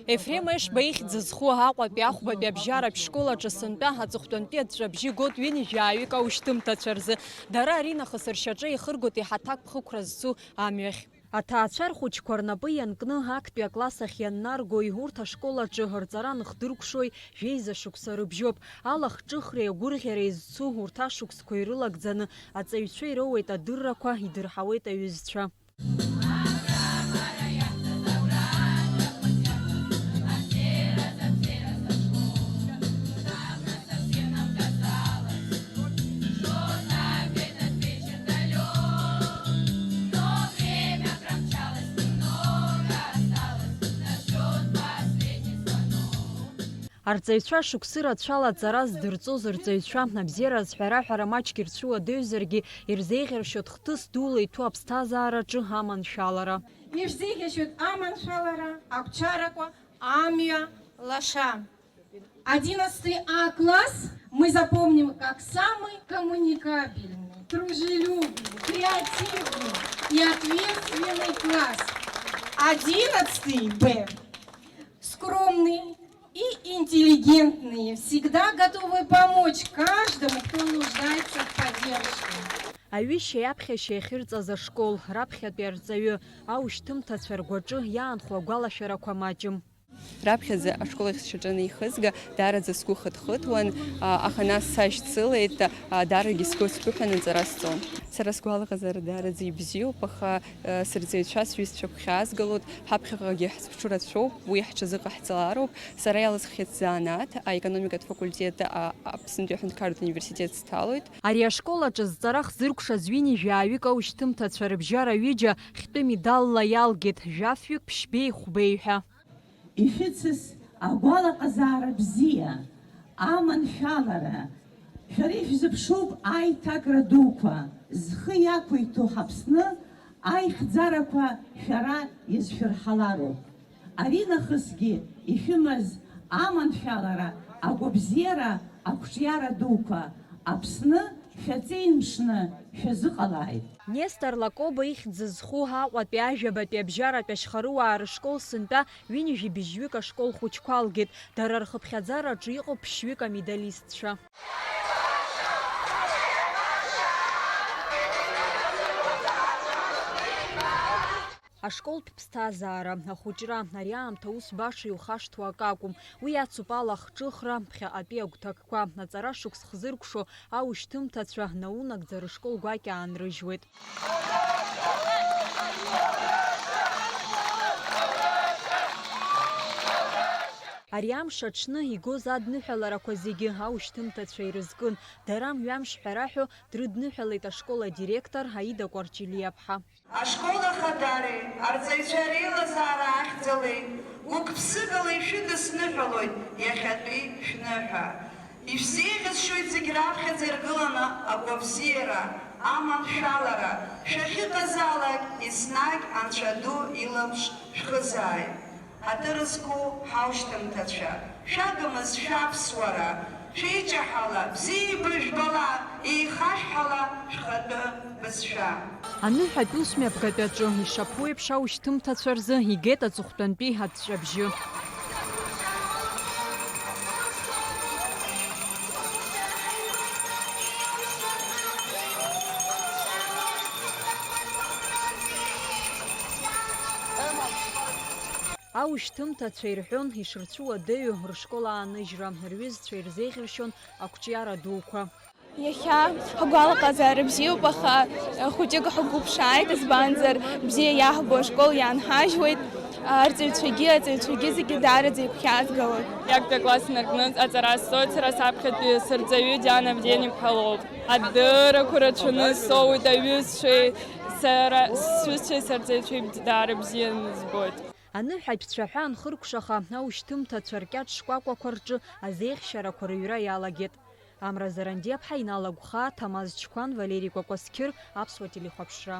Ефрем Ешба ихьӡ зху Аҟәатәи Ахәбатәи абжьаратә школ аҿы сынтәа аҵыхәтәантәи аҵәҵәабжьы гот ҩынҩажәаҩык аушьҭымҭацәа рзы дара аринахыс ршьаҿы ихыргоит иҳаҭак ԥхықәра зцу амҩахь. Аҭаацәа рхәыҷқәа рнапы ианкны актәи акласс ахь ианнаргои урҭ ашкол аҿы рҵара ныхдыркәшои жәеиза шықәса рыбжьоуп. Алахҿыхреи агәырӷьареи зцу урҭ ашықәсқәа ирылагӡаны аҵаҩцәа ироуеит адыррақәа, идырҳауеит аҩызцәа. Арҵаҩцәа шықәсы рацәала аҵара здырҵоз рҵаҩцәа абзиара азҳәара-ҳәара маҷк ирцәуадаҩзаргьы ирзеиӷьаршьоит хҭыс дула иҭәу аԥсҭазаараҿы аманшәалара. Ирзеиӷьашьоит аманшәалара, агәчарақәа, амҩа, лаша. 11 А класс мы запомним как самый коммуникабельный, дружелюбный, креативный и ответственный класс. 11 Б скромный и интеллигентные, всегда готовы помочь каждому, кто нуждается в поддержке. Аҩышьа иаԥхьашьа иахьырҵаз ашкол, раԥхьатәи арҵаҩы, аушьҭымҭацәа ргәаҿы иаанхо агәалашәарақәа маҷым. Раԥхьаӡа ашкол ахьшьаҿы неихызга даараӡа сгәы хыҭхыҭуан, аха нас сашьцылеит, даарагьы сгәы сԥыҳәан аҵара сҵон. Сара сгәалаҟазара даараӡа ибзиоуп, аха сырҵаҩцәа сҩызцәа гәхьаазгалоит, ҳаԥхьаҟагьы ҳзыԥшу рацәоуп, уи ҳҽазыҟаҳҵалароуп. Сара иалысхит занааҭ, аекономикатә факультет, Аԥснытәи аҳәынҭқарратә университет сҭалоит. Ари ашкол аҿы зҵара хзыркәшаз ҩынҩажәаҩык аушьҭымҭацәа рыбжьара ҩыџьа хьтәы медалла иалгеит, жәафҩык ԥшьбеи хәбеи ҳәа. Ишәыцыз агәалаҟазаара бзиа, аманшәалара, шәара ишәзыԥшуп аиҭакра дуқәа, зхы иақәиҭу ҳаԥсны аихьӡарақәа шәара иазшәырҳалароуп. Аринахысгьы ишәымаз аманшәалара, агәабзиара, ақәҿиара дуқәа, Аԥсны шәаҵеимшны шәазыҟалааит. Нестор Лакоба ихьӡ зху Аҟәатәи ажәабатәи абжьаратәи ашьхаруаа рышкол сынтәа ҩынҩажәи-быжьҩык ашкол хәыҷқәа алгеит, дара рхыԥхьаӡараҿы иҟоуп ԥшьҩык амедалистцәа. Ашколтә ԥсҭазаара, ахәыҷра, ари аамҭа ус баша иухашҭуа акакәым. Уи ацуп алахҿыхра, ԥхьаҟатәи агәҭакқәа, аҵара шықәс хзыркәшо аушьҭымҭацәа наунагӡа рышкол гәакьа аанрыжьуеит. Ари амш аҽны игоз адныҳәаларақәа зегьы аушьҭымҭацәа ирызкын. Дара мҩамш ҳәараҳәо дрыдныҳәалеит ашкол адиректор Аида Кәарҷелиаԥҳа. Ашкол ахадареи, арҵаҩцәа реилазаара ахьӡалеи, гәык-ԥсыкала ишәыдысныҳәалоит иахьатәи шәныҳәа. Ишәзеиӷьасшьоит зегь раԥхьаӡа иргыланы агәабзиара, аманшәалара, шәахьыҟазаалак еснагь Анцәа ду иламш шәхызааит. Адырра зқәу ҳаушьҭымҭацәа, шәагамыз шәаԥсуара, шәеиҷаҳала, бзиа жәбала, еихашәҳала шәхатәы бызшәа. Аныҳәатә усмҩаԥгатәи аҿы ишаԥу еиԥш аушьҭымҭацәа рзы игеит аҵыхәтәантәи аҵәҵәабжьы. Аушьҭымҭацәа ирҳәон ишырцәуадаҩу рышкол ааныжьра, рҩызцәа ирзеиӷьыршьон ақәҿиара дуқәа. Иахьа ҳгәалаҟазаара бзиоуп, аха хәыҷык ҳгәыԥшааит, избанзар бзиа иаҳбо ашкол иаанҳажьуеит. Арҵаҩцәагьы зегьы даараӡа игәхьаазгалоит. Иактәи акласс инаркны аҵара сҵоит, сара саԥхьатәи сырҵаҩы Диана Авдениԥҳа лоуп. Адыррақәа рацәаны соуит, аҩызцәеи, сҩызцәеи сарҵаҩцәеи даара бзианы збоит. Аныҳәатәцәа ҳәа анхыркәшаха аушьҭымҭацәа ркьаҿ шкәакәақәа рҿы азеиӷьшьарақәа рыҩра иалагеит. Амра Заранdiаԥҳа, Инал Агәхаа, Ҭамаз Чқәан, Валери Кәакәасқьыр, Аԥсуа телехәаԥшра.